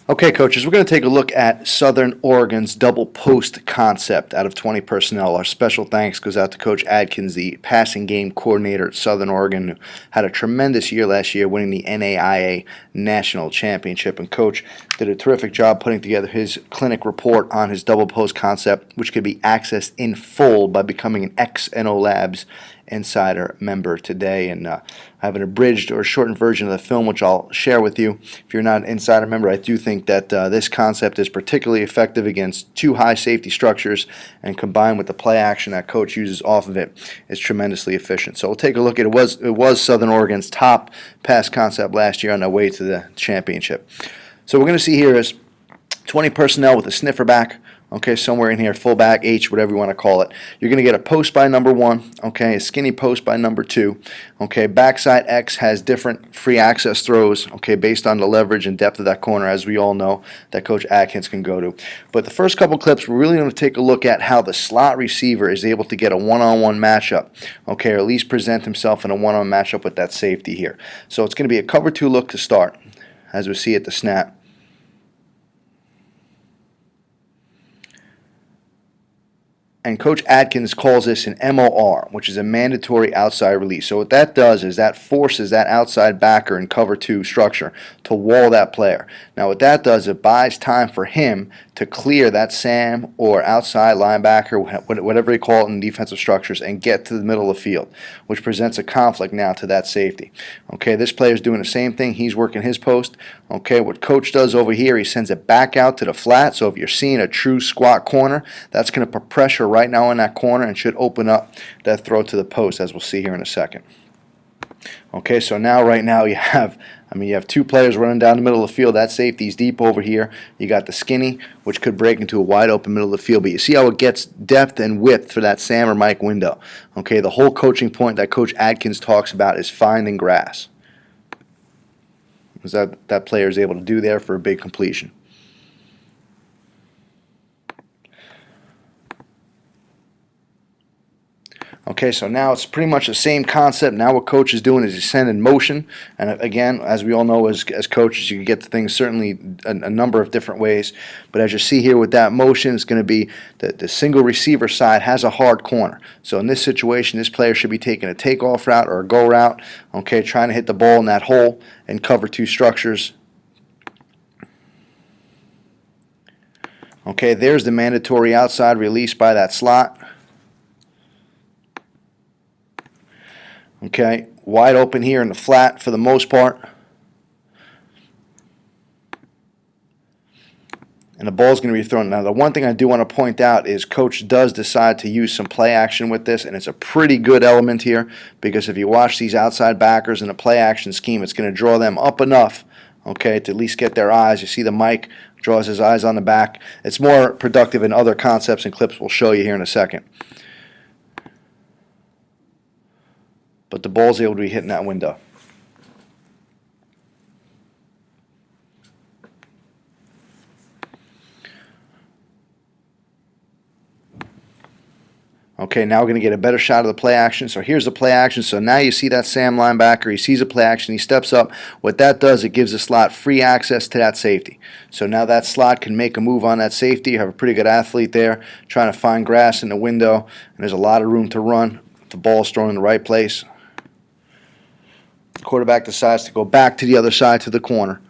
Okay, coaches, we're going to take a look at Southern Oregon's double post concept out of 20 personnel. Our special thanks goes out to Coach Adkins, the passing game coordinator at Southern Oregon, who had a tremendous year last year, winning the NAIA National Championship. And Coach did a terrific job putting together his clinic report on his double post concept, which could be accessed in full by becoming an XNO Labs Insider member today. And I have an abridged or shortened version of the film, which I'll share with you. If you're not an Insider member, I do think that this concept is particularly effective against two high safety structures, and combined with the play action that Coach uses off of it, is tremendously efficient. So we'll take a look at it. It was Southern Oregon's top pass concept last year on their way to the championship. So we're going to see here is 20 personnel with a sniffer back. Okay, somewhere in here, fullback, H, whatever you want to call it. You're going to get a post by number 1, okay, a skinny post by number 2. Okay, backside X has different free access throws, okay, based on the leverage and depth of that corner, as we all know, that Coach Atkins can go to. But the first couple clips, we're really going to take a look at how the slot receiver is able to get a one-on-one matchup, okay, or at least present himself in a one-on-one matchup with that safety here. So it's going to be a cover 2 look to start, as we see at the snap. And Coach Atkins calls this an MOR, which is a mandatory outside release. So what that does is that forces that outside backer in cover 2 structure to wall that player. Now what that does, it buys time for him to clear that Sam or outside linebacker, whatever you call it in defensive structures, and get to the middle of the field, which presents a conflict now to that safety. Okay, this player is doing the same thing. He's working his post. Okay, what Coach does over here, he sends it back out to the flat. So if you're seeing a true squat corner, that's going to put pressure right now in that corner and should open up that throw to the post, as we'll see here in a second. Okay, so now right now you have two players running down the middle of the field. That safety's deep over here. You got the skinny, which could break into a wide open middle of the field. But you see how it gets depth and width for that Sam or Mike window. Okay, the whole coaching point that Coach Adkins talks about is finding grass. That player is able to do there for a big completion. Okay, so now it's pretty much the same concept. Now what Coach is doing is he's sending motion. And again, as we all know as coaches, you can get to things certainly a number of different ways. But as you see here with that motion, it's going to be the single receiver side has a hard corner. So in this situation, this player should be taking a takeoff route or a go route, okay, trying to hit the ball in that hole and cover 2 structures. Okay, there's the mandatory outside release by that slot. Okay, wide open here in the flat for the most part. And the ball's going to be thrown. Now, the one thing I do want to point out is Coach does decide to use some play action with this, and it's a pretty good element here because if you watch these outside backers in a play action scheme, it's going to draw them up enough, okay, to at least get their eyes. You see the Mike draws his eyes on the back. It's more productive in other concepts and clips we'll show you here in a second. But the ball's able to be hitting that window. Okay, now we're going to get a better shot of the play action. So here's the play action. So now you see that Sam linebacker. He sees a play action. He steps up. What that does, it gives the slot free access to that safety. So now that slot can make a move on that safety. You have a pretty good athlete there trying to find grass in the window. And there's a lot of room to run. The ball's thrown in the right place. Quarterback decides to go back to the other side to the corner.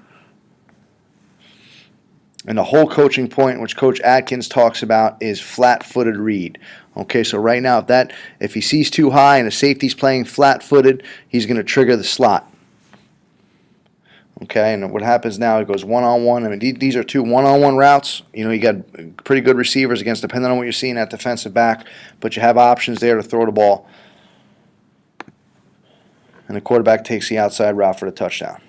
And the whole coaching point, which Coach Atkins talks about, is flat-footed read. Okay, so right now, if he sees too high and the safety's playing flat-footed, he's going to trigger the slot. Okay, and what happens now, it goes one-on-one. I mean, these are 2 one-on-one routes. You know, you got pretty good receivers against, depending on what you're seeing at defensive back, but you have options there to throw the ball. And the quarterback takes the outside route for the touchdown.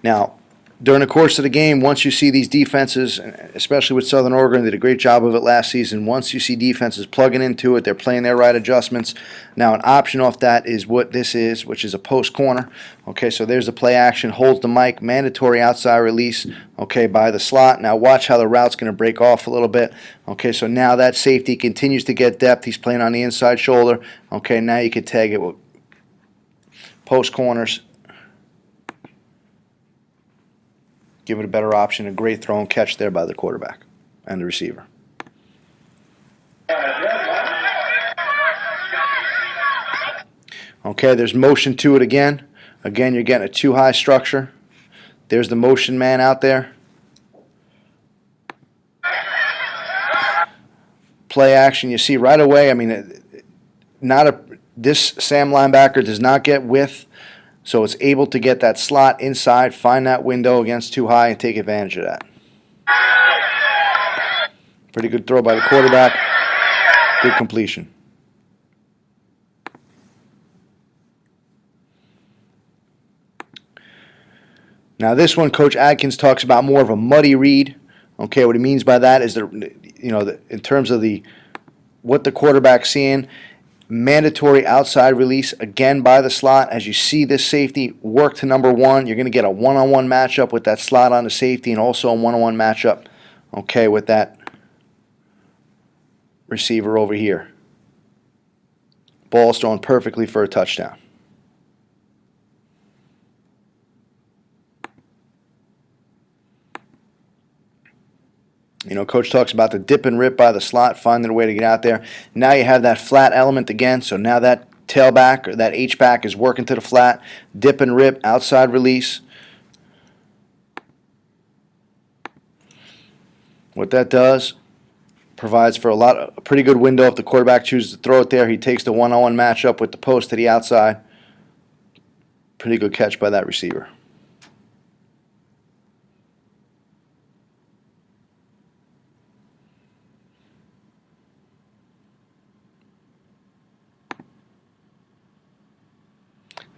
Now, during the course of the game, once you see these defenses, especially with Southern Oregon, did a great job of it last season. Once you see defenses plugging into it, they're playing their right adjustments. Now, an option off that is what this is, which is a post corner. Okay, so there's the play action, holds the mic, mandatory outside release, okay, by the slot. Now, watch how the route's going to break off a little bit. Okay, so now that safety continues to get depth. He's playing on the inside shoulder. Okay, now you can tag it with post corners. Give it a better option. A great throw and catch there by the quarterback and the receiver. Okay, there's motion to it again. Again, you're getting a too high structure. There's the motion man out there. Play action, you see right away. I mean, this Sam linebacker does not get width, so it's able to get that slot inside, find that window against too high, and take advantage of that. Pretty good throw by the quarterback. Good completion. Now this one, Coach Adkins talks about more of a muddy read. Okay, what he means by that is in terms of what the quarterback's seeing, mandatory outside release again by the slot. As you see this safety work to number one, you're going to get a one-on-one matchup with that slot on the safety, and also a one-on-one matchup, okay, with that receiver over here. Ball's thrown perfectly for a touchdown. Coach talks about the dip and rip by the slot, finding a way to get out there. Now you have that flat element again, so now that tailback or that H-back is working to the flat. Dip and rip, outside release. What that does, provides for a pretty good window. If the quarterback chooses to throw it there, he takes the one-on-one matchup with the post to the outside. Pretty good catch by that receiver.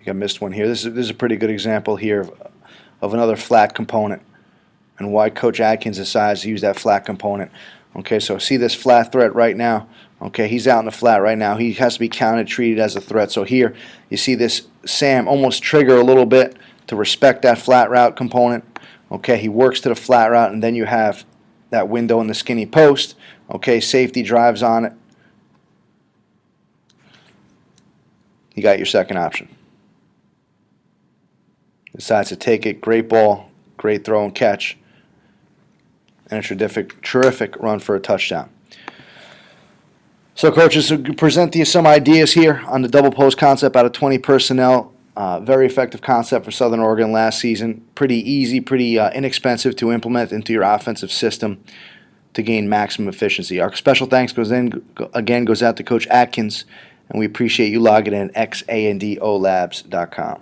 I missed one here. This is a pretty good example here of another flat component and why Coach Adkins decides to use that flat component. Okay, so see this flat threat right now. Okay, he's out in the flat right now. He has to be counted, treated as a threat. So here you see this Sam almost trigger a little bit to respect that flat route component. Okay, he works to the flat route, and then you have that window in the skinny post. Okay, safety drives on it. You got your second option. Decides to take it. Great ball, great throw and catch, and a terrific run for a touchdown. So, coaches, present to you some ideas here on the double post concept out of 20 personnel. Very effective concept for Southern Oregon last season. Pretty easy, pretty inexpensive to implement into your offensive system to gain maximum efficiency. Our special thanks goes out to Coach Adkins, and we appreciate you logging in at xandolabs.com.